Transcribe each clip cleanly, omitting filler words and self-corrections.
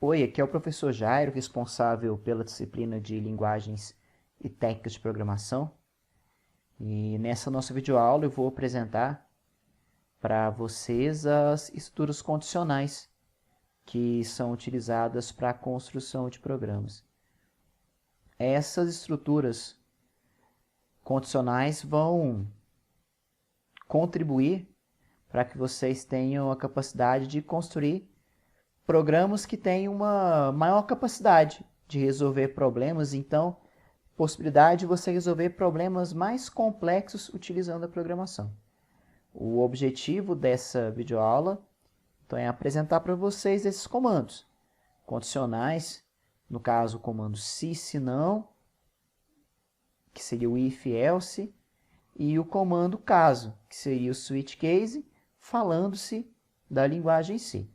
Oi, aqui é o professor Jairo, responsável pela disciplina de Linguagens e Técnicas de Programação. E nessa nossa videoaula eu vou apresentar para vocês as estruturas condicionais que são utilizadas para a construção de programas. Essas estruturas condicionais vão contribuir para que vocês tenham a capacidade de construir programas que têm uma maior capacidade de resolver problemas, então, possibilidade de você resolver problemas mais complexos utilizando a programação. O objetivo dessa videoaula então, é apresentar para vocês esses comandos condicionais, no caso o comando se não, que seria o if else, e o comando caso, que seria o switch case, falando-se da linguagem em si.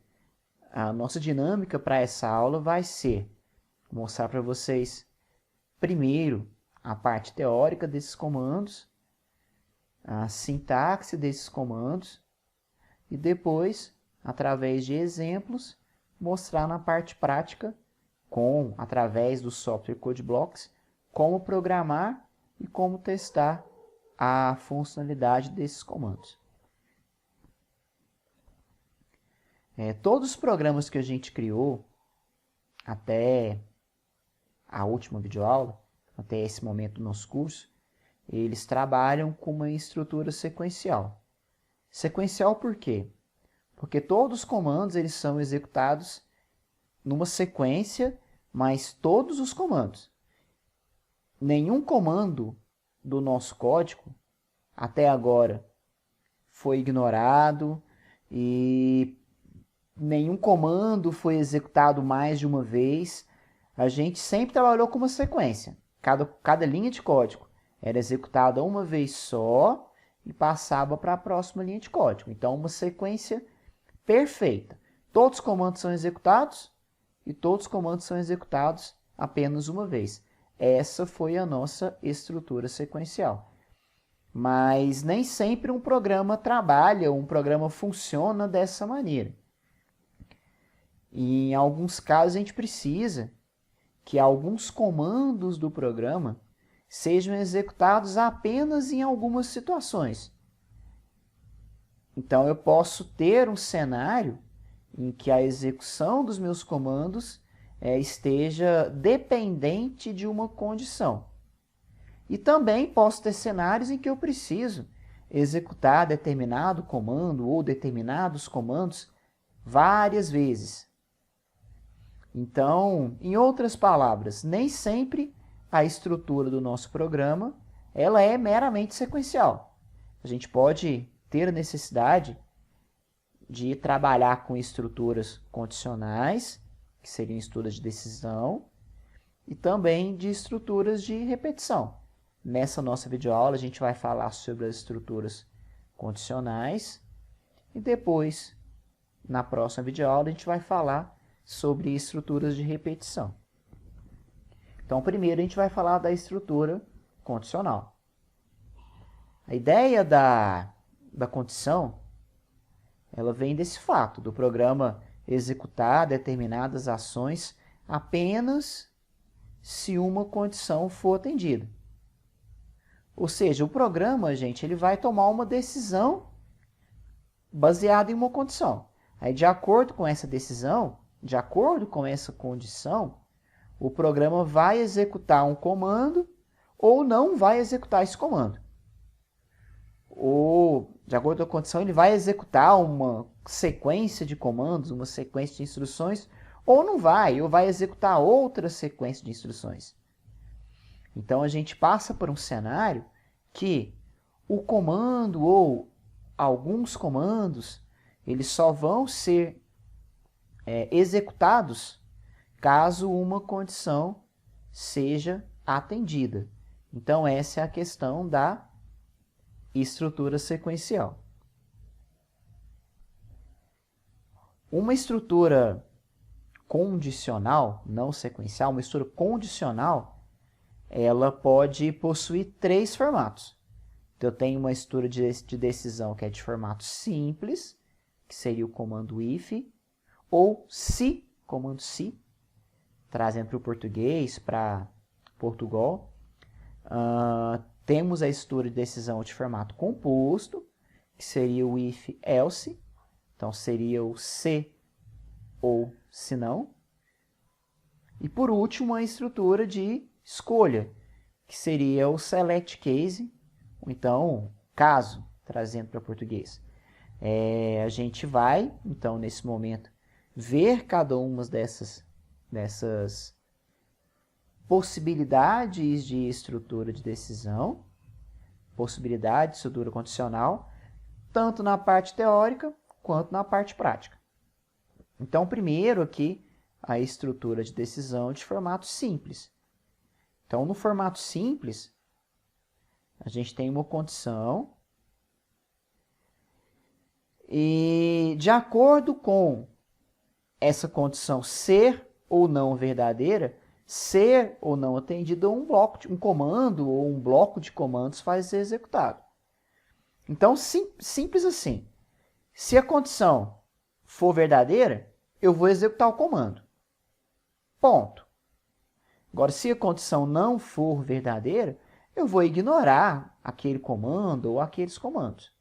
A nossa dinâmica para essa aula vai ser mostrar para vocês, primeiro, a parte teórica desses comandos, a sintaxe desses comandos, e depois, através de exemplos, mostrar na parte prática, através do software CodeBlocks, como programar e como testar a funcionalidade desses comandos. Todos os programas que a gente criou até a última videoaula, até esse momento do nosso curso, eles trabalham com uma estrutura sequencial. Sequencial por quê? Porque todos os comandos eles são executados numa sequência, mas todos os comandos. Nenhum comando do nosso código, até agora, foi ignorado e nenhum comando foi executado mais de uma vez. A gente sempre trabalhou com uma sequência. Cada linha de código era executada uma vez só e passava para a próxima linha de código. Então, uma sequência perfeita. Todos os comandos são executados e todos os comandos são executados apenas uma vez. Essa foi a nossa estrutura sequencial. Mas nem sempre um programa trabalha, um programa funciona dessa maneira. E em alguns casos a gente precisa que alguns comandos do programa sejam executados apenas em algumas situações. Então eu posso ter um cenário em que a execução dos meus comandos esteja dependente de uma condição. E também posso ter cenários em que eu preciso executar determinado comando ou determinados comandos várias vezes. Então, em outras palavras, nem sempre a estrutura do nosso programa ela é meramente sequencial. A gente pode ter a necessidade de trabalhar com estruturas condicionais, que seriam estruturas de decisão, e também de estruturas de repetição. Nessa nossa videoaula, a gente vai falar sobre as estruturas condicionais e depois, na próxima videoaula, a gente vai falar sobre estruturas de repetição. Então, primeiro a gente vai falar da estrutura condicional. A ideia da condição, ela vem desse fato, do programa executar determinadas ações apenas se uma condição for atendida. Ou seja, o programa, gente, ele vai tomar uma decisão baseada em uma condição. Aí, de acordo com essa decisão, de acordo com essa condição, o programa vai executar um comando ou não vai executar esse comando. Ou, de acordo com a condição, ele vai executar uma sequência de comandos, uma sequência de instruções, ou não vai, ou vai executar outra sequência de instruções. Então, a gente passa por um cenário que o comando ou alguns comandos, eles só vão ser executados caso uma condição seja atendida. Então, essa é a questão da estrutura sequencial. Uma estrutura condicional, não sequencial, uma estrutura condicional, ela pode possuir três formatos. Então, eu tenho uma estrutura de decisão que é de formato simples, que seria o comando if, ou se comando se, trazendo para o português, para Portugal. Temos a estrutura de decisão de formato composto, que seria o if, else. Então, seria o se ou se não. E, por último, a estrutura de escolha, que seria o select case, ou então, caso, trazendo para português. A gente vai, então, nesse momento, ver cada uma dessas possibilidades de estrutura de decisão, possibilidade de estrutura condicional, tanto na parte teórica quanto na parte prática. Então, primeiro aqui, a estrutura de decisão de formato simples. Então, no formato simples, a gente tem uma condição e, de acordo com essa condição ser ou não verdadeira, ser ou não atendido, um comando ou um bloco de comandos vai ser executado. Então, simples assim. Se a condição for verdadeira, eu vou executar o comando. Ponto. Agora, se a condição não for verdadeira, eu vou ignorar aquele comando ou aqueles comandos.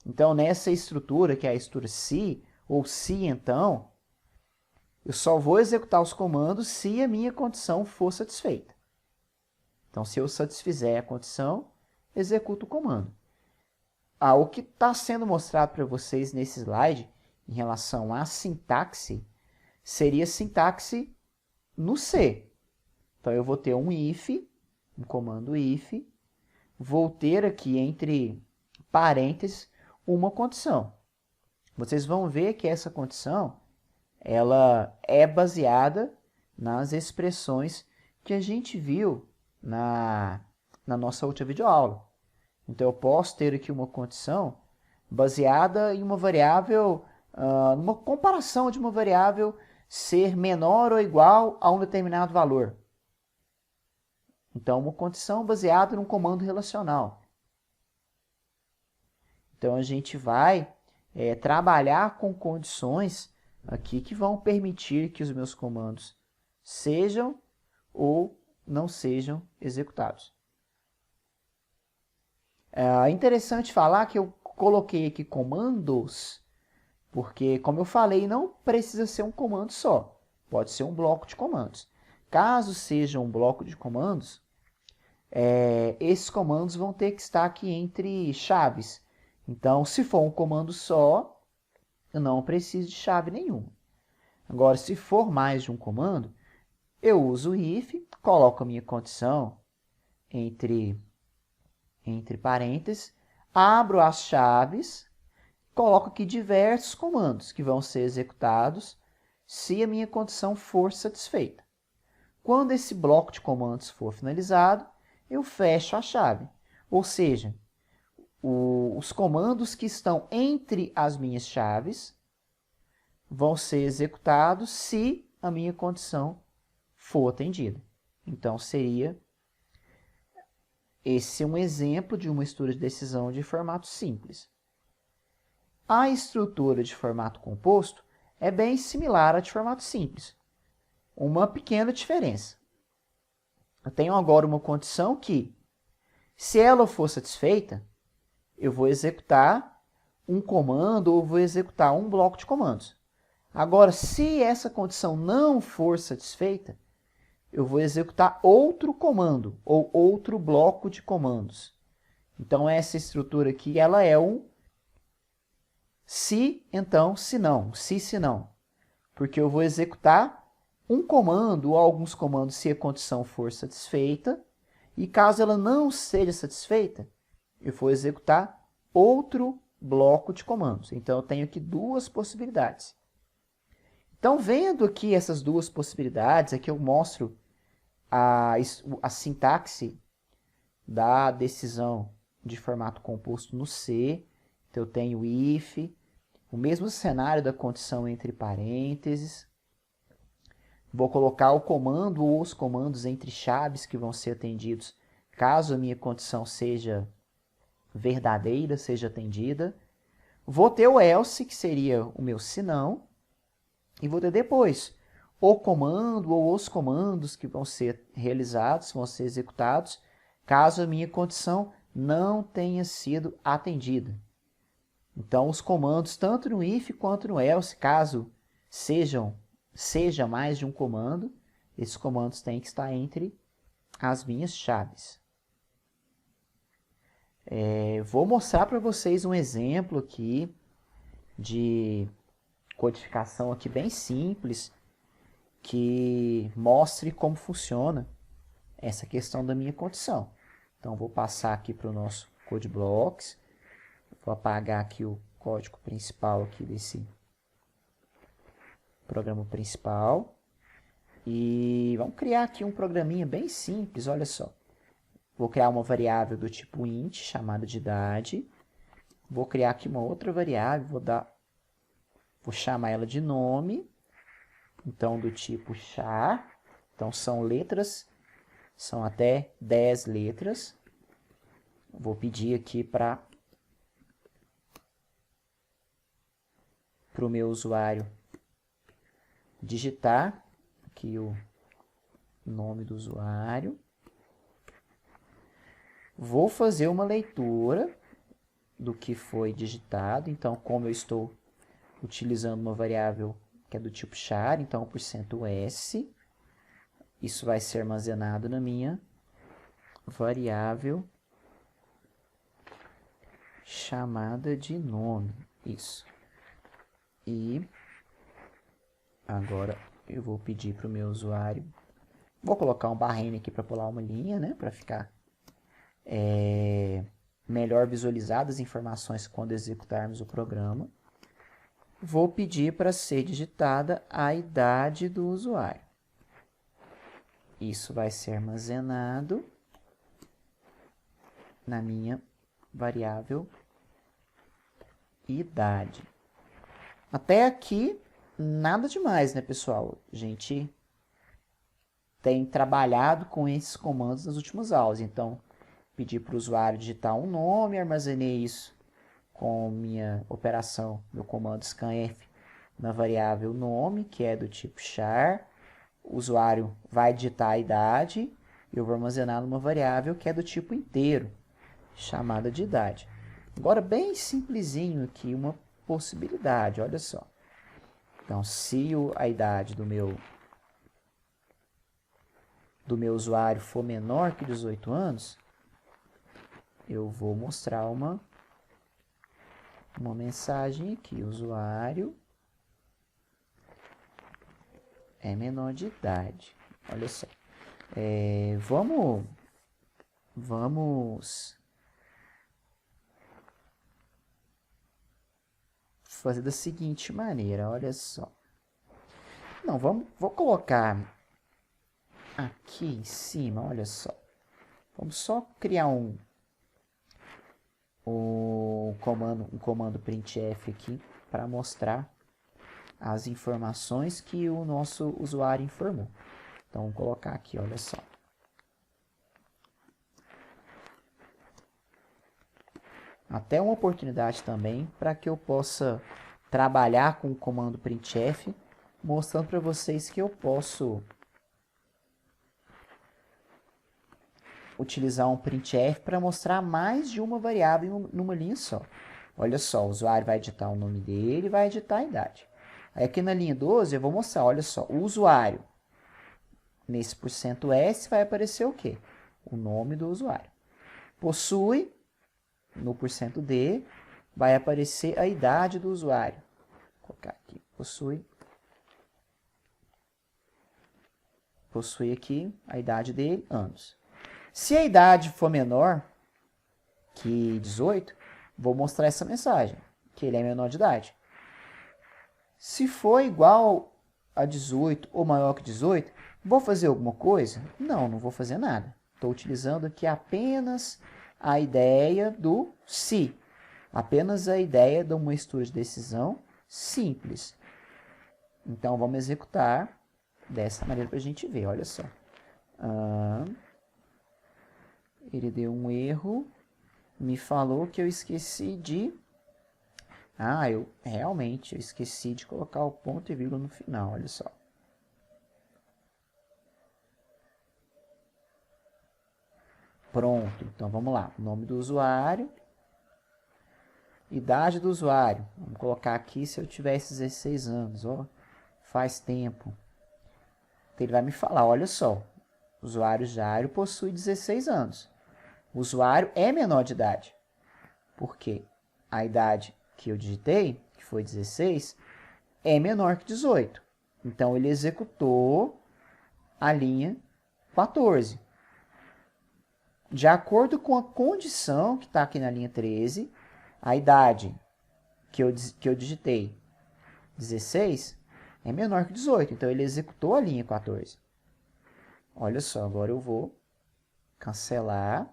Então, nessa estrutura, que é a estrutura se, ou se então, eu só vou executar os comandos se a minha condição for satisfeita. Então, se eu satisfizer a condição, executo o comando. O que está sendo mostrado para vocês nesse slide, em relação à sintaxe, seria a sintaxe no C. Então, eu vou ter um if, um comando if, vou ter aqui entre parênteses uma condição. Vocês vão ver que essa condição ela é baseada nas expressões que a gente viu na nossa última videoaula. Então, eu posso ter aqui uma condição baseada em uma variável, numa comparação de uma variável ser menor ou igual a um determinado valor. Então, uma condição baseada num comando relacional. Então, a gente vai trabalhar com condições aqui que vão permitir que os meus comandos sejam ou não sejam executados. É interessante falar que eu coloquei aqui comandos, porque, como eu falei, não precisa ser um comando só. Pode ser um bloco de comandos. Caso seja um bloco de comandos, esses comandos vão ter que estar aqui entre chaves. Então, se for um comando só, eu não preciso de chave nenhuma. Agora, se for mais de um comando, eu uso o if, coloco a minha condição entre parênteses, abro as chaves, coloco aqui diversos comandos que vão ser executados se a minha condição for satisfeita. Quando esse bloco de comandos for finalizado, eu fecho a chave. Ou seja, os comandos que estão entre as minhas chaves vão ser executados se a minha condição for atendida. Então, seria esse um exemplo de uma estrutura de decisão de formato simples. A estrutura de formato composto é bem similar à de formato simples. Uma pequena diferença. Eu tenho agora uma condição que, se ela for satisfeita, eu vou executar um comando ou vou executar um bloco de comandos. Agora, se essa condição não for satisfeita, eu vou executar outro comando ou outro bloco de comandos. Então, essa estrutura aqui ela é um se, então, se não. Se não. Porque eu vou executar um comando ou alguns comandos se a condição for satisfeita. E caso ela não seja satisfeita, eu vou executar outro bloco de comandos. Então, eu tenho aqui duas possibilidades. Então, vendo aqui essas duas possibilidades, aqui eu mostro a sintaxe da decisão de formato composto no C. Então, eu tenho if, o mesmo cenário da condição entre parênteses. Vou colocar o comando ou os comandos entre chaves que vão ser atendidos caso a minha condição seja verdadeira, seja atendida. Vou ter o else, que seria o meu se não. E vou ter depois o comando ou os comandos que vão ser realizados, vão ser executados, caso a minha condição não tenha sido atendida. Então, os comandos, tanto no if quanto no else, caso seja mais de um comando, esses comandos têm que estar entre as minhas chaves. Vou mostrar para vocês um exemplo aqui de codificação aqui bem simples, que mostre como funciona essa questão da minha condição. Então, vou passar aqui para o nosso Code Blocks. Vou apagar aqui o código principal aqui desse programa principal. E vamos criar aqui um programinha bem simples, olha só. Vou criar uma variável do tipo int, chamada de idade. Vou criar aqui uma outra variável, vou chamar ela de nome. Então, do tipo char. Então, são letras, são até 10 letras. Vou pedir aqui para o meu usuário digitar aqui o nome do usuário. Vou fazer uma leitura do que foi digitado. Então, como eu estou utilizando uma variável que é do tipo char, então o %s, isso vai ser armazenado na minha variável chamada de nome. Isso. E agora eu vou pedir para o meu usuário, vou colocar um barra-n aqui para pular uma linha, né, para ficar melhor visualizadas as informações quando executarmos o programa. Vou pedir para ser digitada a idade do usuário. Isso vai ser armazenado na minha variável idade. Até aqui, nada demais, né, pessoal? A gente tem trabalhado com esses comandos nas últimas aulas. Então, pedi para o usuário digitar um nome, armazenei isso com minha operação, meu comando scanf, na variável nome, que é do tipo char. O usuário vai digitar a idade e eu vou armazenar numa variável que é do tipo inteiro, chamada de idade. Agora, bem simplesinho aqui, uma possibilidade, olha só. Então, se a idade do meu usuário for menor que 18 anos, eu vou mostrar uma mensagem aqui. O usuário é menor de idade. Olha só. Vamos fazer da seguinte maneira, olha só. Não, vou colocar aqui em cima, olha só. Vamos só criar um comando printf aqui para mostrar as informações que o nosso usuário informou. Então, vou colocar aqui, olha só. Até uma oportunidade também para que eu possa trabalhar com o comando printf, mostrando para vocês que eu posso utilizar um printf para mostrar mais de uma variável numa linha só. Olha só, o usuário vai digitar o nome dele e vai digitar a idade. Aí aqui na linha 12 eu vou mostrar, olha só, o usuário. Nesse %s vai aparecer o quê? O nome do usuário. Possui, no %d, vai aparecer a idade do usuário. Vou colocar aqui, possui aqui a idade dele, anos. Se a idade for menor que 18, vou mostrar essa mensagem, que ele é menor de idade. Se for igual a 18 ou maior que 18, vou fazer alguma coisa? Não, não vou fazer nada. Estou utilizando aqui apenas a ideia do se. Apenas a ideia de uma mistura de decisão simples. Então, vamos executar dessa maneira para a gente ver. Olha só. Ele deu um erro. Me falou que eu esqueci de Ah, eu realmente esqueci de colocar o ponto e vírgula no final, olha só. Pronto, então vamos lá. Nome do usuário, idade do usuário. Vamos colocar aqui se eu tivesse 16 anos, ó, faz tempo. Então ele vai me falar, olha só, o usuário Jairo possui 16 anos. O usuário é menor de idade. Por quê? A idade que eu digitei, que foi 16, é menor que 18. Então ele executou a linha 14. De acordo com a condição que está aqui na linha 13, a idade que eu digitei, 16, é menor que 18. Então, ele executou a linha 14. Olha só, agora eu vou cancelar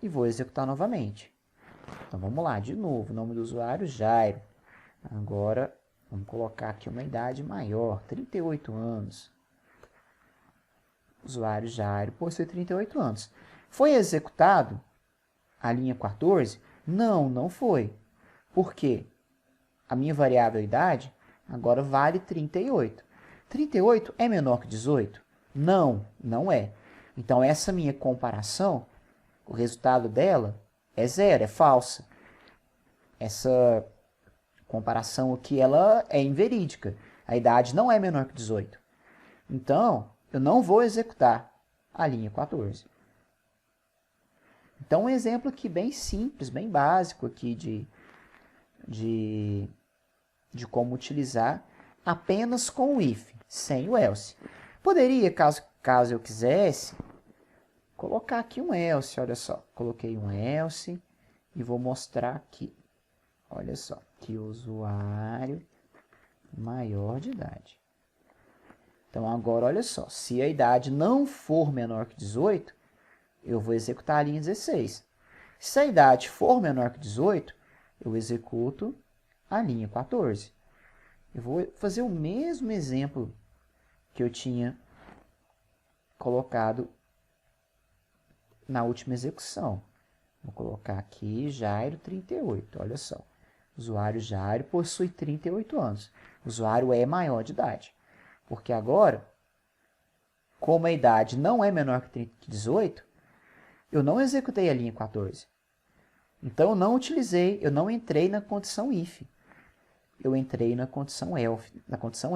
e vou executar novamente. Então, vamos lá, de novo, nome do usuário, Jairo. Agora, vamos colocar aqui uma idade maior, 38 anos. Usuário Jairo possui 38 anos. Foi executado a linha 14? Não, não foi. Por quê? A minha variável idade agora vale 38. 38 é menor que 18? Não, não é. Então, essa minha comparação, o resultado dela é zero, é falsa. Essa comparação aqui ela é inverídica. A idade não é menor que 18. Então, eu não vou executar a linha 14. Então, um exemplo aqui bem simples, bem básico aqui de como utilizar apenas com o if, sem o else. Poderia, caso eu quisesse, colocar aqui um else, olha só. Coloquei um else e vou mostrar aqui. Olha só, que usuário maior de idade. Então, agora, olha só, se a idade não for menor que 18, eu vou executar a linha 16. Se a idade for menor que 18, eu executo a linha 14. Eu vou fazer o mesmo exemplo que eu tinha colocado na última execução. Vou colocar aqui Jairo 38, olha só. O usuário Jairo possui 38 anos. O usuário é maior de idade. Porque agora, como a idade não é menor que 18, eu não executei a linha 14. Então, eu não entrei na condição if. Eu entrei na condição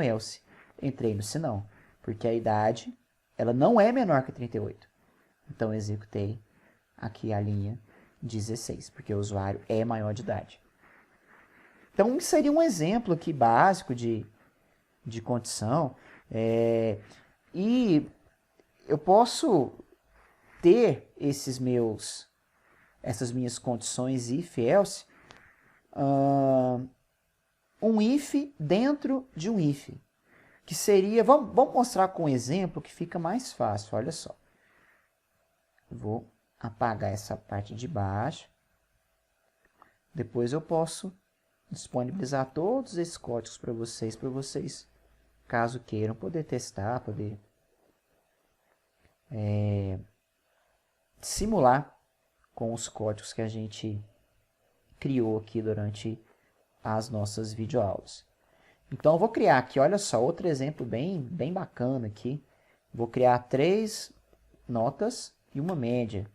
else. Entrei no senão, porque a idade ela não é menor que 38. Então, eu executei aqui a linha 16, porque o usuário é maior de idade. Então, seria um exemplo aqui básico de condição. E eu posso ter essas minhas condições if, else, um if dentro de um if, que seria, vamos mostrar com um exemplo que fica mais fácil, olha só. Vou apagar essa parte de baixo, depois eu posso disponibilizar todos esses códigos para vocês, caso queiram, poder testar, poder simular com os códigos que a gente criou aqui durante as nossas videoaulas. Então, eu vou criar aqui, olha só, outro exemplo bem bacana aqui. Vou criar 3 notas e uma média,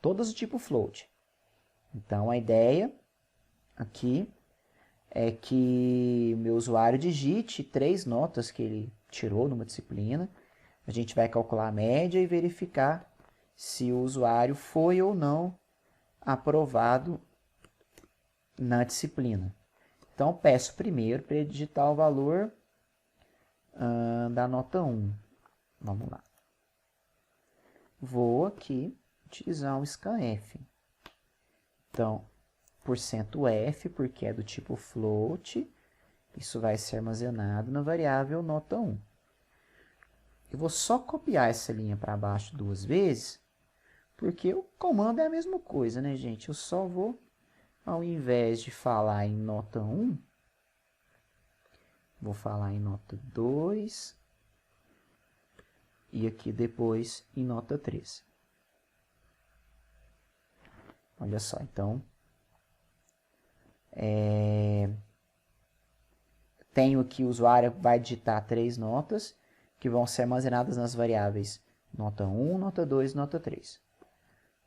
todas do tipo float. Então, a ideia aqui é que meu usuário digite 3 notas que ele tirou numa disciplina. A gente vai calcular a média e verificar se o usuário foi ou não aprovado na disciplina. Então, peço primeiro para ele digitar o valor da nota 1. Vamos lá. Vou aqui utilizar um scanf. Então, %f, porque é do tipo float, isso vai ser armazenado na variável nota 1. Eu vou só copiar essa linha para baixo 2 vezes, porque o comando é a mesma coisa, né, gente? Eu só vou, ao invés de falar em nota 1, vou falar em nota 2 e aqui depois em nota 3. Olha só, então, Tenho que o usuário vai digitar 3 notas, que vão ser armazenadas nas variáveis nota 1, nota 2 e nota 3.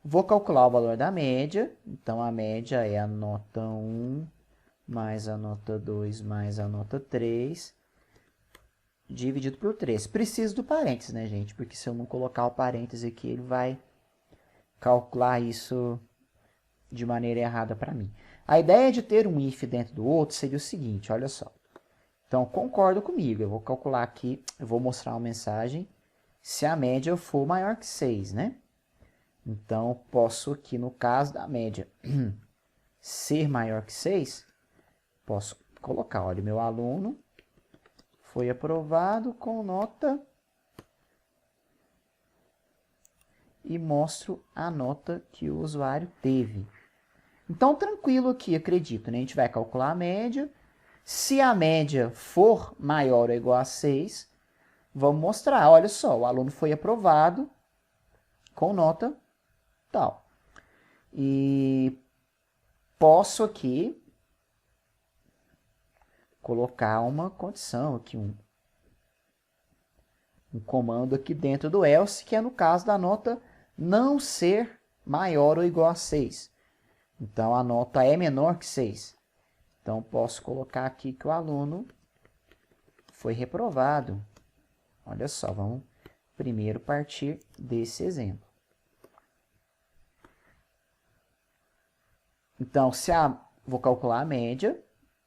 Vou calcular o valor da média, então a média é a nota 1 mais a nota 2 mais a nota 3, dividido por 3. Preciso do parênteses, né, gente? Porque se eu não colocar o parênteses aqui, ele vai calcular isso de maneira errada para mim. A ideia de ter um if dentro do outro seria o seguinte, olha só. Então, concordo comigo, eu vou calcular aqui, eu vou mostrar uma mensagem se a média for maior que 6, né? Então, posso aqui, no caso da média ser maior que 6, posso colocar, olha, meu aluno foi aprovado com nota e mostro a nota que o usuário teve. Então, tranquilo aqui, acredito, né? A gente vai calcular a média. Se a média for maior ou igual a 6, vamos mostrar, olha só, o aluno foi aprovado com nota tal. E posso aqui colocar uma condição, aqui um comando aqui dentro do else, que é no caso da nota não ser maior ou igual a 6. Então, a nota é menor que 6. Então, posso colocar aqui que o aluno foi reprovado. Olha só, vamos primeiro partir desse exemplo. Então, vou calcular a média,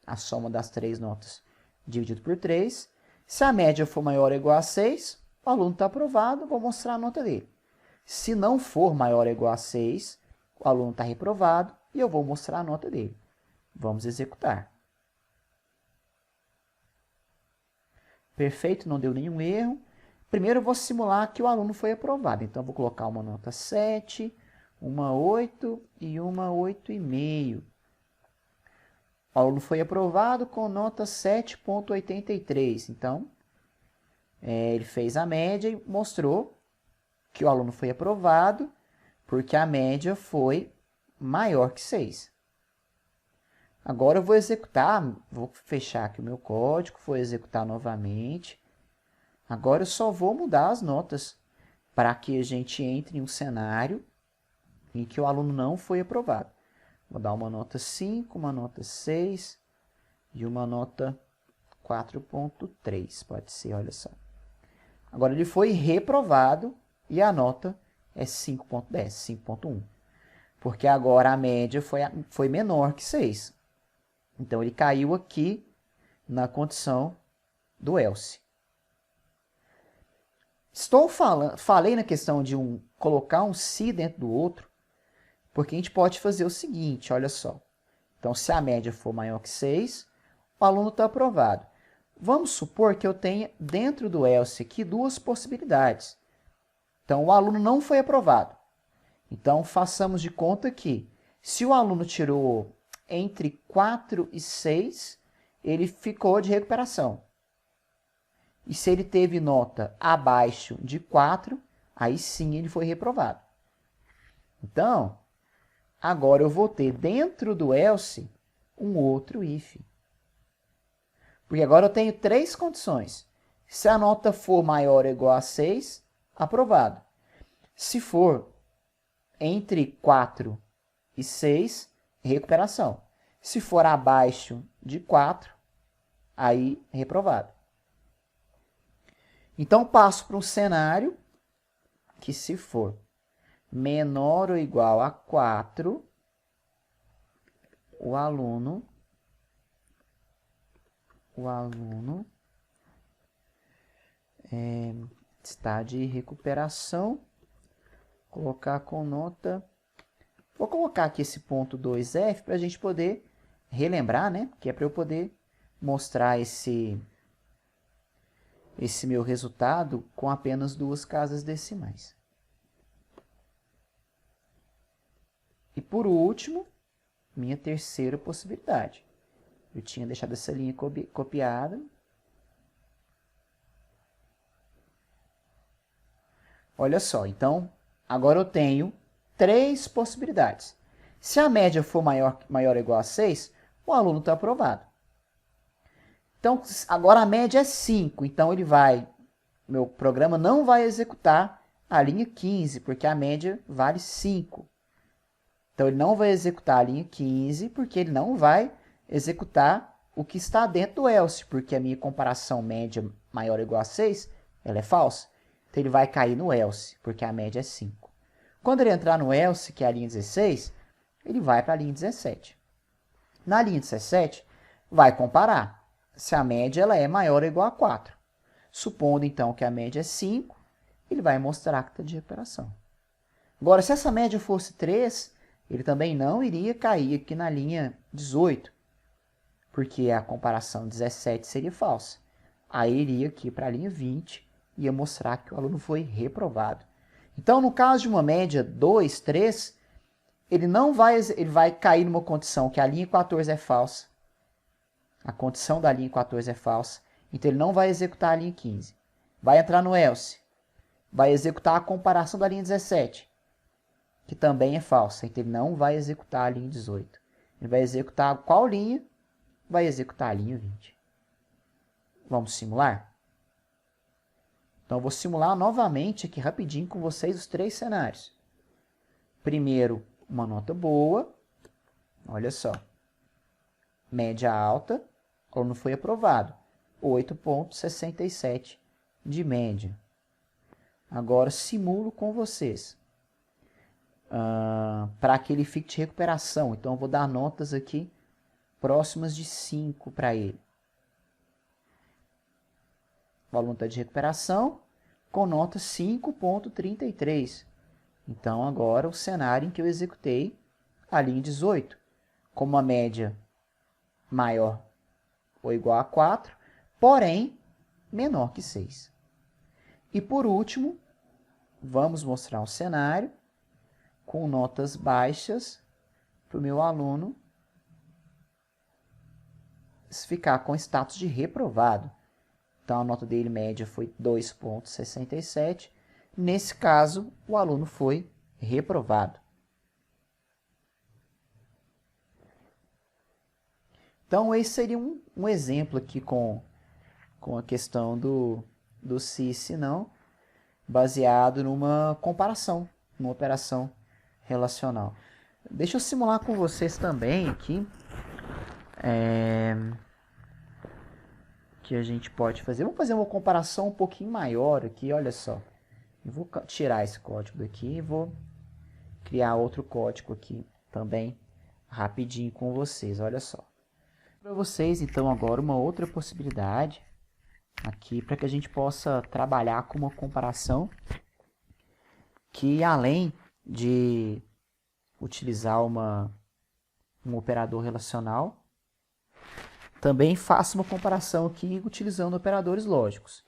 a soma das 3 notas dividido por 3. Se a média for maior ou igual a 6, o aluno está aprovado, vou mostrar a nota dele. Se não for maior ou igual a 6, o aluno está reprovado e eu vou mostrar a nota dele. Vamos executar. Perfeito, não deu nenhum erro. Primeiro eu vou simular que o aluno foi aprovado. Então, eu vou colocar uma nota 7, uma 8 e uma 8,5. O aluno foi aprovado com nota 7,83. Então, ele fez a média e mostrou que o aluno foi aprovado porque a média foi maior que 6. Agora eu vou executar, vou fechar aqui o meu código, vou executar novamente. Agora eu só vou mudar as notas para que a gente entre em um cenário em que o aluno não foi aprovado. Vou dar uma nota 5, uma nota 6 e uma nota 4,3. Pode ser, olha só. Agora ele foi reprovado e a nota é 5,10, 5,1. Porque agora a média foi menor que 6. Então, ele caiu aqui na condição do else. Falei na questão de colocar um se dentro do outro, porque a gente pode fazer o seguinte, olha só. Então, se a média for maior que 6, o aluno está aprovado. Vamos supor que eu tenha dentro do else aqui 2 possibilidades. Então, o aluno não foi aprovado. Então, façamos de conta que, se o aluno tirou entre 4 e 6, ele ficou de recuperação. E se ele teve nota abaixo de 4, aí sim ele foi reprovado. Então, agora eu vou ter dentro do else um outro if. Porque agora eu tenho 3 condições. Se a nota for maior ou igual a 6, aprovado. Se for entre 4 e 6, recuperação. Se for abaixo de 4, aí reprovado. Então, passo para um cenário que, se for menor ou igual a 4, o aluno está de recuperação. Colocar com nota... Vou colocar aqui esse ponto 2F para a gente poder relembrar, né? Que é para eu poder mostrar esse meu resultado com apenas 2 casas decimais. E por último, minha terceira possibilidade. Eu tinha deixado essa linha copiada. Olha só, então, agora eu tenho 3 possibilidades. Se a média for maior ou igual a 6, o aluno está aprovado. Então, agora a média é 5, então meu programa não vai executar a linha 15, porque a média vale 5. Então, ele não vai executar a linha 15, porque ele não vai executar o que está dentro do else, porque a minha comparação média maior ou igual a 6, ela é falsa. Então, ele vai cair no else, porque a média é 5. Quando ele entrar no else, que é a linha 16, ele vai para a linha 17. Na linha 17, vai comparar se a média ela é maior ou igual a 4. Supondo, então, que a média é 5, ele vai mostrar a acta de recuperação. Agora, se essa média fosse 3, ele também não iria cair aqui na linha 18, porque a comparação 17 seria falsa. Aí iria aqui para a linha 20 e ia mostrar que o aluno foi reprovado. Então, no caso de uma média 2, 3, ele vai cair numa condição que a linha 14 é falsa. A condição da linha 14 é falsa. Então, ele não vai executar a linha 15. Vai entrar no else. Vai executar a comparação da linha 17, que também é falsa. Então, ele não vai executar a linha 18. Ele vai executar qual linha? Vai executar a linha 20. Vamos simular? Então, eu vou simular novamente aqui rapidinho com vocês os 3 cenários. Primeiro, uma nota boa. Olha só. Média alta. O aluno foi aprovado. 8,67 de média. Agora, simulo com vocês. Para que ele fique de recuperação. Então, eu vou dar notas aqui próximas de 5 para ele. O aluno está de recuperação com nota 5,33. Então, agora o cenário em que eu executei a linha 18. Com uma média maior ou igual a 4, porém menor que 6. E por último, vamos mostrar um cenário com notas baixas para o meu aluno ficar com status de reprovado. Então, a nota dele média foi 2,67. Nesse caso, o aluno foi reprovado. Então, esse seria um exemplo aqui com a questão do se e se não, baseado numa comparação, numa operação relacional. Deixa eu simular com vocês também aqui, que a gente pode fazer. Vamos fazer uma comparação um pouquinho maior aqui, olha só. Eu vou tirar esse código daqui e vou criar outro código aqui também, rapidinho com vocês, olha só. Para vocês, então, agora uma outra possibilidade aqui para que a gente possa trabalhar com uma comparação que, além de utilizar um operador relacional, também faça uma comparação aqui utilizando operadores lógicos,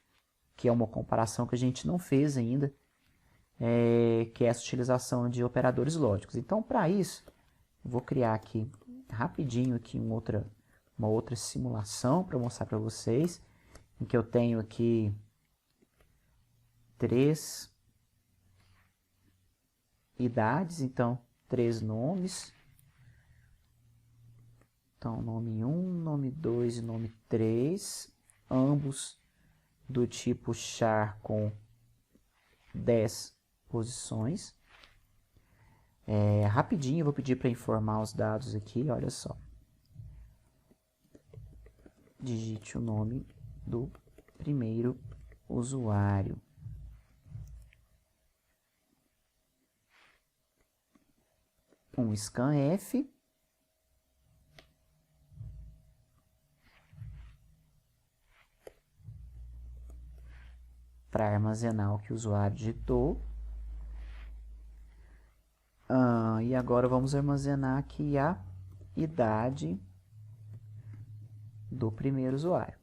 que é uma comparação que a gente não fez ainda, que é essa utilização de operadores lógicos. Então, para isso, eu vou criar aqui rapidinho aqui uma outra simulação para mostrar para vocês, em que eu tenho aqui 3 idades, então 3 nomes. Então, nome 1, nome 2 e nome 3, ambos do tipo char com 10 posições. Rapidinho, eu vou pedir para informar os dados aqui, olha só. Digite o nome do primeiro usuário. Um scanf. Para armazenar o que o usuário digitou. E agora vamos armazenar aqui a idade do primeiro usuário.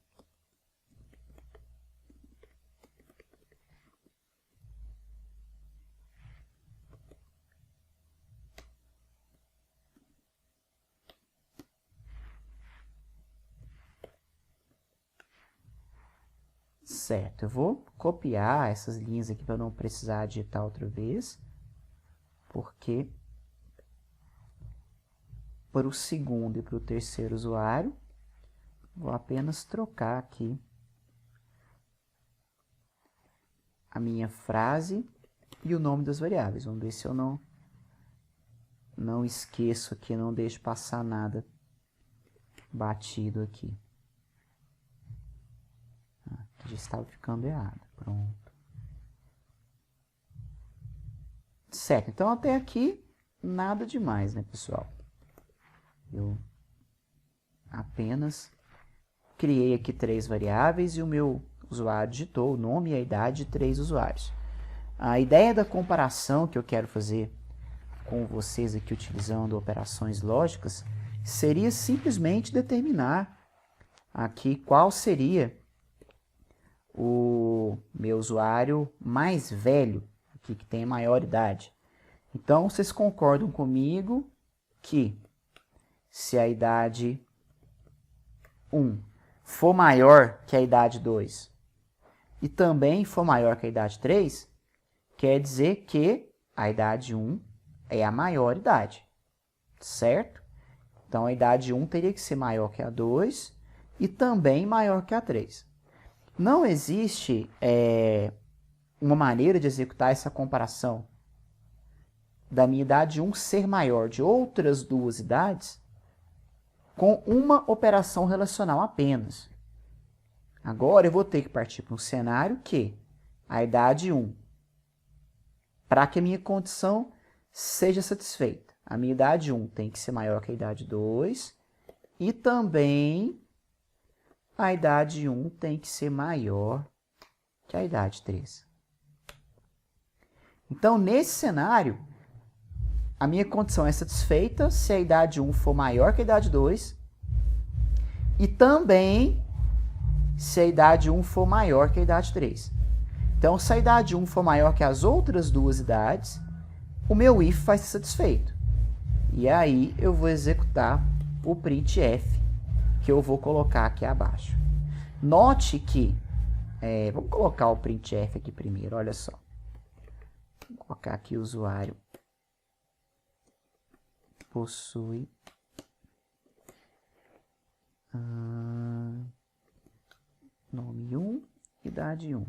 Certo, eu vou copiar essas linhas aqui para não precisar digitar outra vez, porque para o segundo e para o terceiro usuário, vou apenas trocar aqui a minha frase e o nome das variáveis. Vamos ver se eu não esqueço aqui, não deixo passar nada batido aqui. Aqui já estava ficando errado. Pronto. Certo, então até aqui nada demais, né, pessoal? Eu apenas criei aqui 3 variáveis e o meu usuário digitou o nome e a idade de 3 usuários. A ideia da comparação que eu quero fazer com vocês aqui utilizando operações lógicas seria simplesmente determinar aqui qual seria o meu usuário mais velho, aqui que tem maior idade. Então, vocês concordam comigo que se a idade 1 for maior que a idade 2 e também for maior que a idade 3, quer dizer que a idade 1 é a maior idade, certo? Então, a idade 1 teria que ser maior que a 2 e também maior que a 3. Não existe uma maneira de executar essa comparação da minha idade 1 ser maior de outras 2 idades com uma operação relacional apenas. Agora eu vou ter que partir para um cenário que a idade 1, para que a minha condição seja satisfeita, a minha idade 1 tem que ser maior que a idade 2 e também a idade 1 tem que ser maior que a idade 3. Então, nesse cenário, a minha condição é satisfeita se a idade 1 for maior que a idade 2 e também se a idade 1 for maior que a idade 3. Então, se a idade 1 for maior que as outras 2 idades, o meu if vai ser satisfeito. E aí eu vou executar o printf, que eu vou colocar aqui abaixo. Note que, vamos colocar o printf aqui primeiro, olha só. Vou colocar aqui o usuário possui nome 1, idade 1.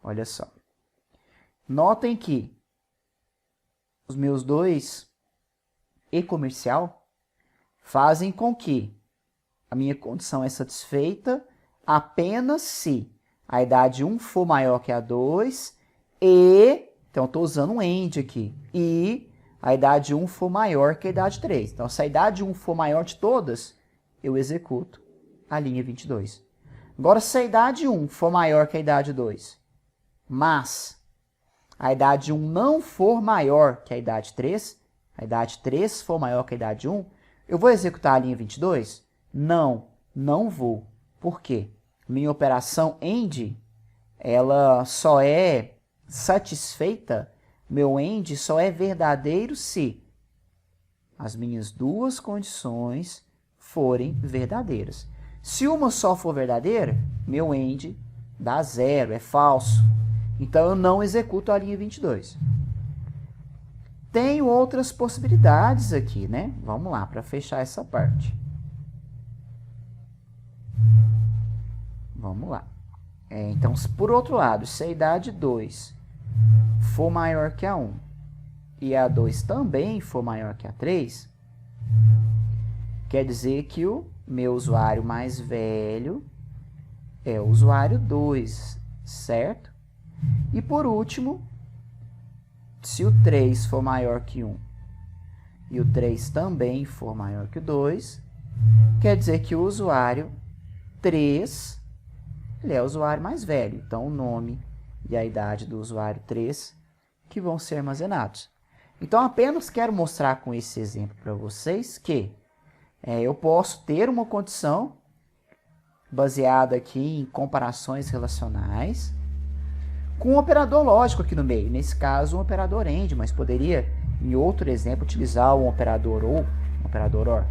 Olha só. Notem que os meus dois e-comercial fazem com que a minha condição é satisfeita apenas se a idade 1 for maior que a 2 e, então estou usando um AND aqui, e a idade 1 for maior que a idade 3. Então, se a idade 1 for maior de todas, eu executo a linha 22. Agora, se a idade 1 for maior que a idade 2, mas a idade 1 não for maior que a idade 3, a idade 3 for maior que a idade 1, eu vou executar a linha 22? Não, não vou. Por quê? Minha operação AND, ela só é satisfeita, meu AND só é verdadeiro se as minhas duas condições forem verdadeiras. Se uma só for verdadeira, meu AND dá 0, é falso. Então, eu não executo a linha 22. Tenho outras possibilidades aqui, né? Vamos lá, para fechar essa parte. Vamos lá. Então, por outro lado, se a idade 2 for maior que a 1 e a 2 também for maior que a 3, quer dizer que o meu usuário mais velho é o usuário 2, certo? E por último, se o 3 for maior que 1 e o 3 também for maior que o 2, quer dizer que o usuário 3 ele é o usuário mais velho. Então, o nome e a idade do usuário 3 que vão ser armazenados. Então, apenas quero mostrar com esse exemplo para vocês que eu posso ter uma condição baseada aqui em comparações relacionais com um operador lógico aqui no meio. Nesse caso, um operador AND, mas poderia, em outro exemplo, utilizar um operador OR, um operador OR.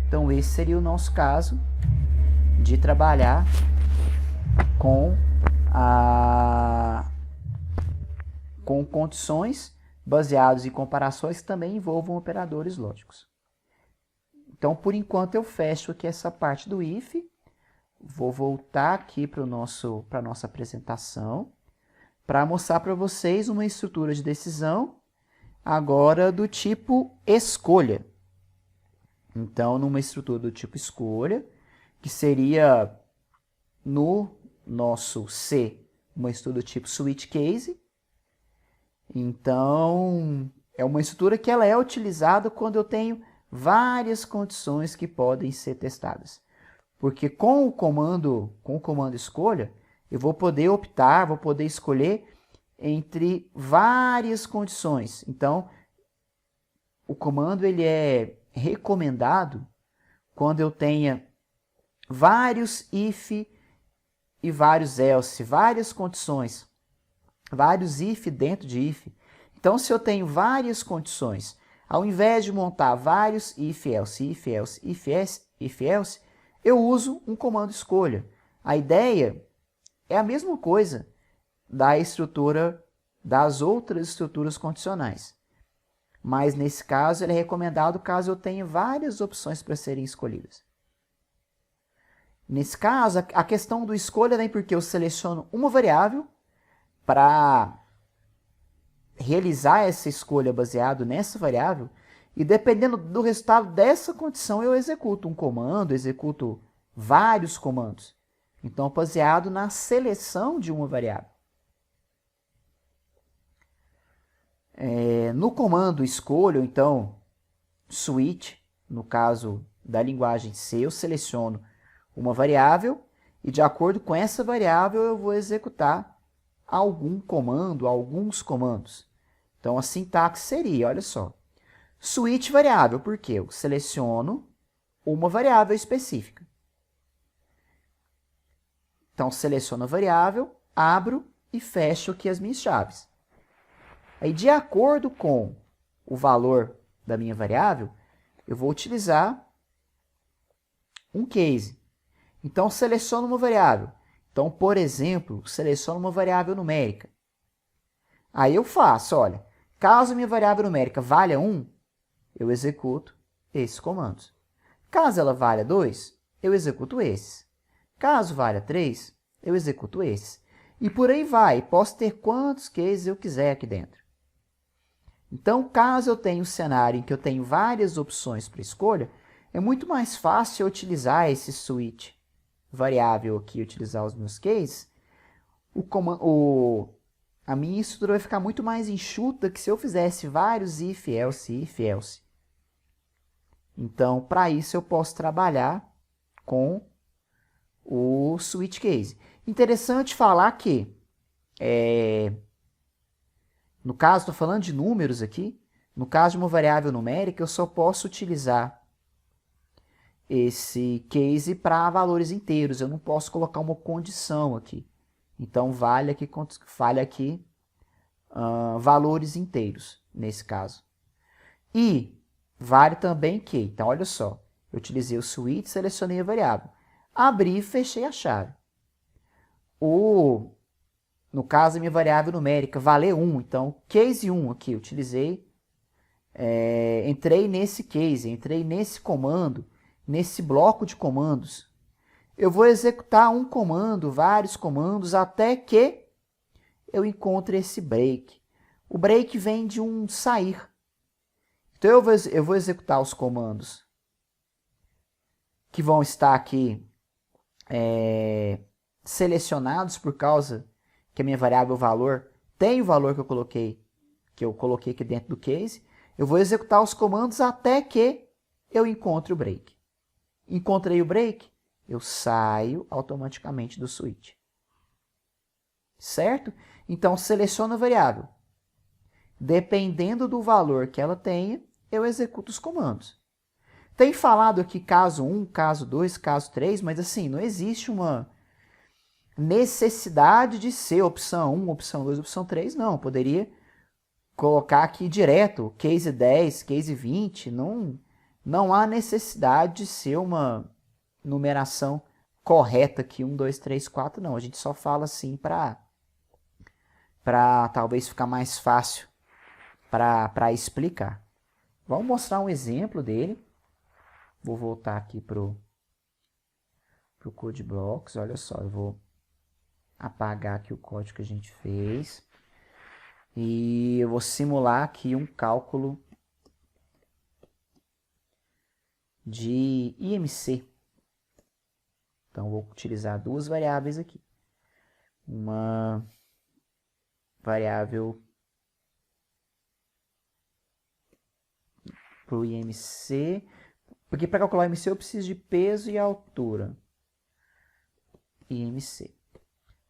Então, esse seria o nosso caso de trabalhar com condições baseadas em comparações que também envolvam operadores lógicos. Então, por enquanto, eu fecho aqui essa parte do if. Vou voltar aqui para a nossa apresentação para mostrar para vocês uma estrutura de decisão agora do tipo escolha. Então, numa estrutura do tipo escolha, que seria no nosso C, uma estrutura do tipo switch case. Então, é uma estrutura que ela é utilizada quando eu tenho várias condições que podem ser testadas. Porque com o comando escolha, eu vou poder optar, vou poder escolher entre várias condições. Então, o comando ele é recomendado quando eu tenha vários if e vários else, várias condições, vários if dentro de if. Então, se eu tenho várias condições, ao invés de montar vários if, else, if, else, if, else, if, else, eu uso um comando escolha. A ideia é a mesma coisa da estrutura das outras estruturas condicionais. Mas nesse caso ele é recomendado caso eu tenha várias opções para serem escolhidas. Nesse caso, a questão do escolha vem porque eu seleciono uma variável para realizar essa escolha baseado nessa variável, e dependendo do resultado dessa condição, eu executo um comando, executo vários comandos. Então, baseado na seleção de uma variável. No comando escolha, então, switch, no caso da linguagem C, eu seleciono uma variável e, de acordo com essa variável, eu vou executar algum comando, alguns comandos. Então, a sintaxe seria, olha só, switch variável, porque eu seleciono uma variável específica. Então, seleciono a variável, abro e fecho aqui as minhas chaves. Aí, de acordo com o valor da minha variável, eu vou utilizar um case. Então, seleciono uma variável. Então, por exemplo, seleciono uma variável numérica. Aí eu faço, olha, caso minha variável numérica valha 1, eu executo esses comandos. Caso ela valha 2, eu executo esses. Caso valha 3, eu executo esses. E por aí vai, posso ter quantos cases eu quiser aqui dentro. Então, caso eu tenha um cenário em que eu tenho várias opções para escolha, é muito mais fácil eu utilizar esse switch variável aqui, utilizar os meus cases. A minha estrutura vai ficar muito mais enxuta que se eu fizesse vários if, else, if, else. Então, para isso, eu posso trabalhar com o switch case. Interessante falar que, no caso, estou falando de números aqui, no caso de uma variável numérica, eu só posso utilizar esse case para valores inteiros. Eu não posso colocar uma condição aqui. Então, vale aqui valores inteiros, nesse caso. E vale também que, então, olha só, eu utilizei o switch, selecionei a variável. Abri e fechei a chave. No caso, a minha variável numérica vale 1, então, case 1 aqui, utilizei, entrei nesse case, entrei nesse comando, nesse bloco de comandos. Eu vou executar um comando, vários comandos, até que eu encontre esse break. O break vem de um sair. Então, eu vou executar os comandos que vão estar aqui selecionados por causa que a minha variável valor tem o valor que eu coloquei aqui dentro do case. Eu vou executar os comandos até que eu encontre o break. Encontrei o break, eu saio automaticamente do switch. Certo? Então, seleciono a variável. Dependendo do valor que ela tenha, eu executo os comandos. Tem falado aqui caso 1, caso 2, caso 3, mas assim, não existe uma necessidade de ser opção 1, opção 2, opção 3, não. Eu poderia colocar aqui direto, case 10, case 20, não há necessidade de ser uma numeração correta aqui, 1, 2, 3, 4, não. A gente só fala assim para talvez ficar mais fácil para explicar. Vamos mostrar um exemplo dele. Vou voltar aqui pro Code Blocks. Olha só, eu vou apagar aqui o código que a gente fez. E eu vou simular aqui um cálculo de IMC. Então, vou utilizar duas variáveis aqui. Uma variável para o IMC, porque para calcular o IMC eu preciso de peso e altura. IMC.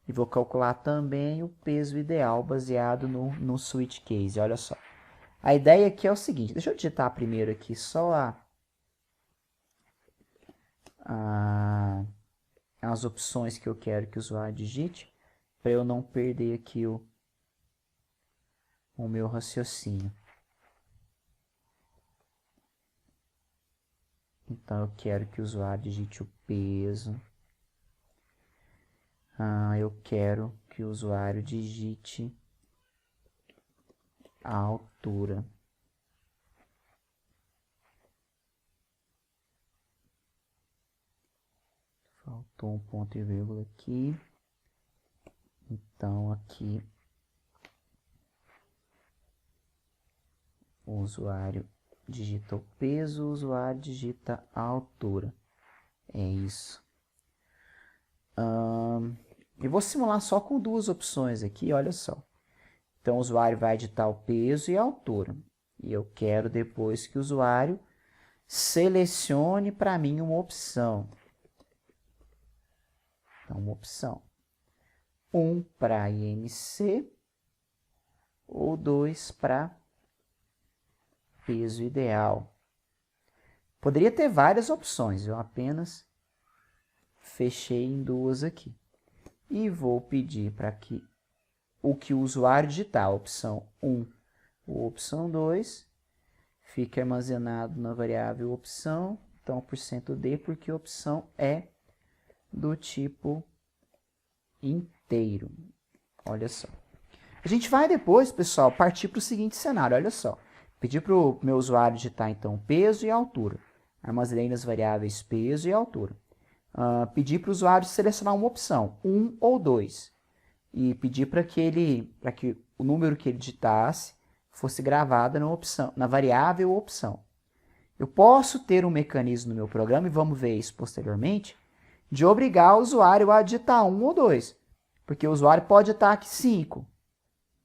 E vou calcular também o peso ideal baseado no switch case. Olha só. A ideia aqui é o seguinte, deixa eu digitar primeiro aqui só as opções que eu quero que o usuário digite, para eu não perder aqui o meu raciocínio. Então, eu quero que o usuário digite o peso. Eu quero que o usuário digite a altura. Faltou um ponto e vírgula aqui. Então, aqui o usuário digita o peso, o usuário digita a altura. É isso. Eu vou simular só com duas opções aqui, olha só. Então, o usuário vai digitar o peso e a altura. E eu quero depois que o usuário selecione para mim uma opção. Então, uma opção. 1 para IMC ou 2 para peso ideal. Poderia ter várias opções, eu apenas fechei em duas aqui. E vou pedir para que o usuário digitar, a opção 1 ou opção 2, fique armazenado na variável opção. Então, %d, porque a opção é do tipo inteiro. Olha só. A gente vai depois, pessoal, partir para o seguinte cenário. Olha só. Pedir para o meu usuário digitar, então, peso e altura. Armazenei nas variáveis peso e altura. Pedir para o usuário selecionar uma opção, 1 ou 2. E pedir para que o número que ele digitasse fosse gravado na variável opção. Eu posso ter um mecanismo no meu programa, e vamos ver isso posteriormente, de obrigar o usuário a digitar 1 ou 2. Porque o usuário pode digitar aqui 5.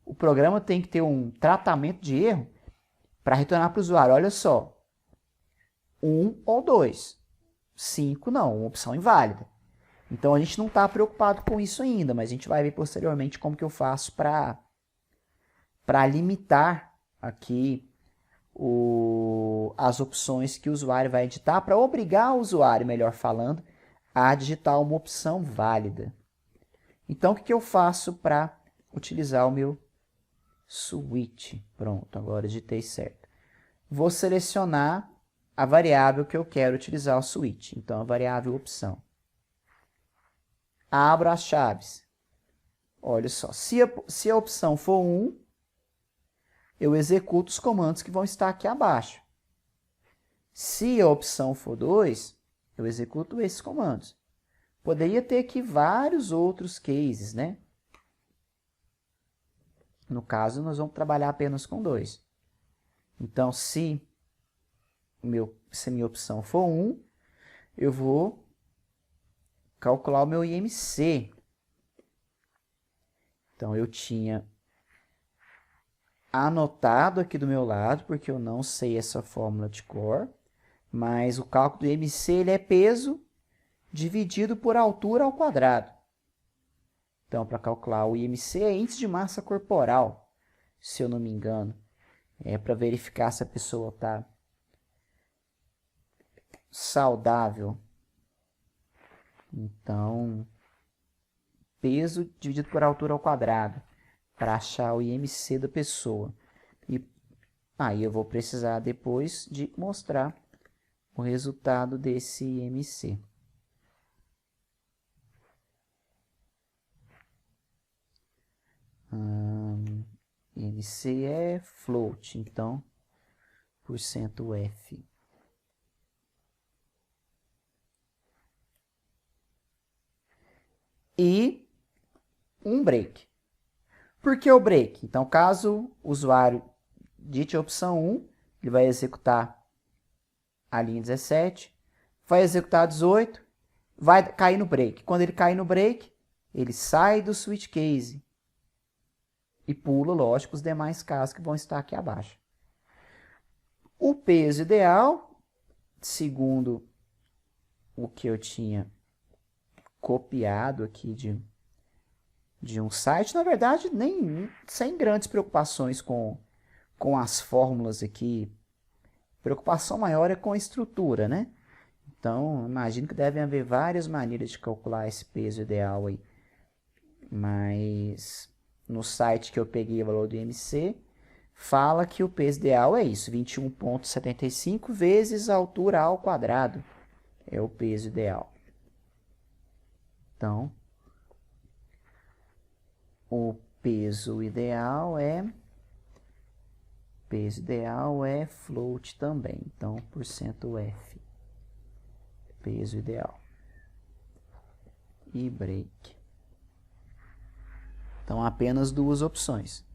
O programa tem que ter um tratamento de erro para retornar para o usuário. Olha só, 1 ou 2. 5 não, uma opção inválida. Então, a gente não está preocupado com isso ainda, mas a gente vai ver posteriormente como que eu faço para limitar aqui as opções que o usuário vai digitar, para obrigar o usuário, melhor falando, a digitar uma opção válida. Então, o que eu faço para utilizar o meu switch? Pronto, agora digitei certo. Vou selecionar a variável que eu quero utilizar o switch. Então, a variável opção. Abro as chaves. Olha só, se a opção for 1, eu executo os comandos que vão estar aqui abaixo. Se a opção for 2, eu executo esses comandos. Poderia ter aqui vários outros cases, né? No caso, nós vamos trabalhar apenas com 2. Então, se a minha opção for 1, eu vou calcular o meu IMC. Então, eu tinha anotado aqui do meu lado, porque eu não sei essa fórmula de cor, mas o cálculo do IMC ele é peso dividido por altura ao quadrado. Então, para calcular o IMC é índice de massa corporal, se eu não me engano. É para verificar se a pessoa está saudável. Então, peso dividido por altura ao quadrado, para achar o IMC da pessoa. E aí eu vou precisar depois de mostrar o resultado desse IMC. IMC é float, então, %F. um break. Por que o break? Então, caso o usuário digite a opção 1, ele vai executar a linha 17, vai executar 18, vai cair no break. Quando ele cair no break, ele sai do switch case e pula, lógico, os demais casos que vão estar aqui abaixo. O peso ideal, segundo o que eu tinha copiado aqui de um site, na verdade, nem sem grandes preocupações com as fórmulas aqui. Preocupação maior é com a estrutura, né? Então, imagino que devem haver várias maneiras de calcular esse peso ideal aí. Mas no site que eu peguei o valor do IMC, fala que o peso ideal é isso, 21,75 vezes a altura ao quadrado. É o peso ideal. Então, o peso ideal é float também. Então, %F. Peso ideal. E break. Então, apenas duas opções.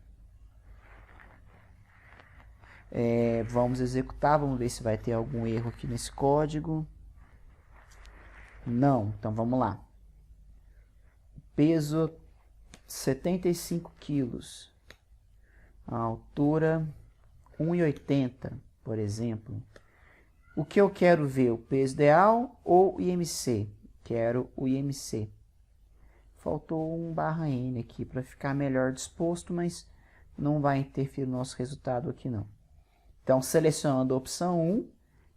Vamos executar, vamos ver se vai ter algum erro aqui nesse código. Não, então vamos lá. Peso 75 quilos. A altura 1,80, por exemplo. O que eu quero ver, o peso ideal ou o IMC? Quero o IMC. Faltou um /N aqui para ficar melhor disposto, mas não vai interferir no nosso resultado aqui não. Então, selecionando a opção 1,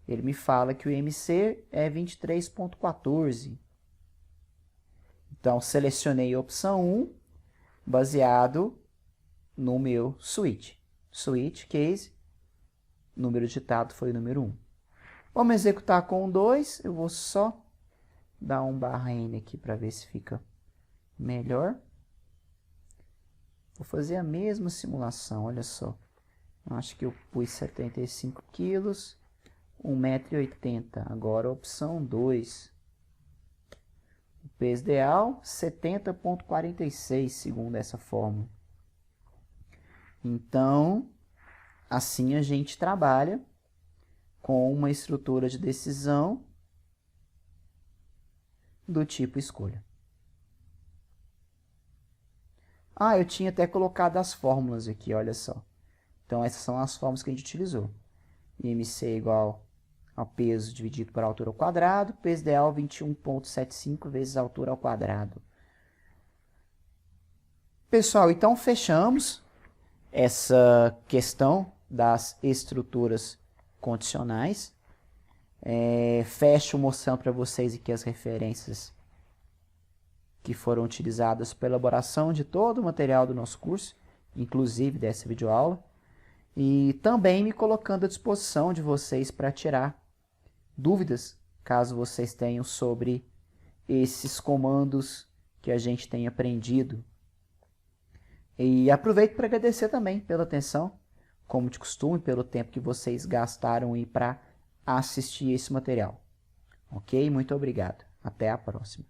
ele me fala que o IMC é 23,14. Então, selecionei a opção 1, baseado no meu switch. Switch case, número digitado foi o número 1. Vamos executar com o 2, eu vou só dar um /N aqui para ver se fica melhor. Vou fazer a mesma simulação, olha só. Acho que eu pus 75 quilos, 1,80 m. Agora a opção 2. O peso ideal, 70,46, segundo essa fórmula. Então, assim a gente trabalha com uma estrutura de decisão do tipo escolha. Eu tinha até colocado as fórmulas aqui, olha só. Então, essas são as fórmulas que a gente utilizou. IMC igual ao peso dividido por altura ao quadrado, peso ideal 21,75 vezes a altura ao quadrado. Pessoal, então fechamos essa questão das estruturas condicionais. Fecho mostrando para vocês aqui as referências que foram utilizadas para a elaboração de todo o material do nosso curso, inclusive dessa videoaula. E também me colocando à disposição de vocês para tirar dúvidas, caso vocês tenham, sobre esses comandos que a gente tem aprendido. E aproveito para agradecer também pela atenção, como de costume, pelo tempo que vocês gastaram para assistir esse material. Ok? Muito obrigado. Até a próxima.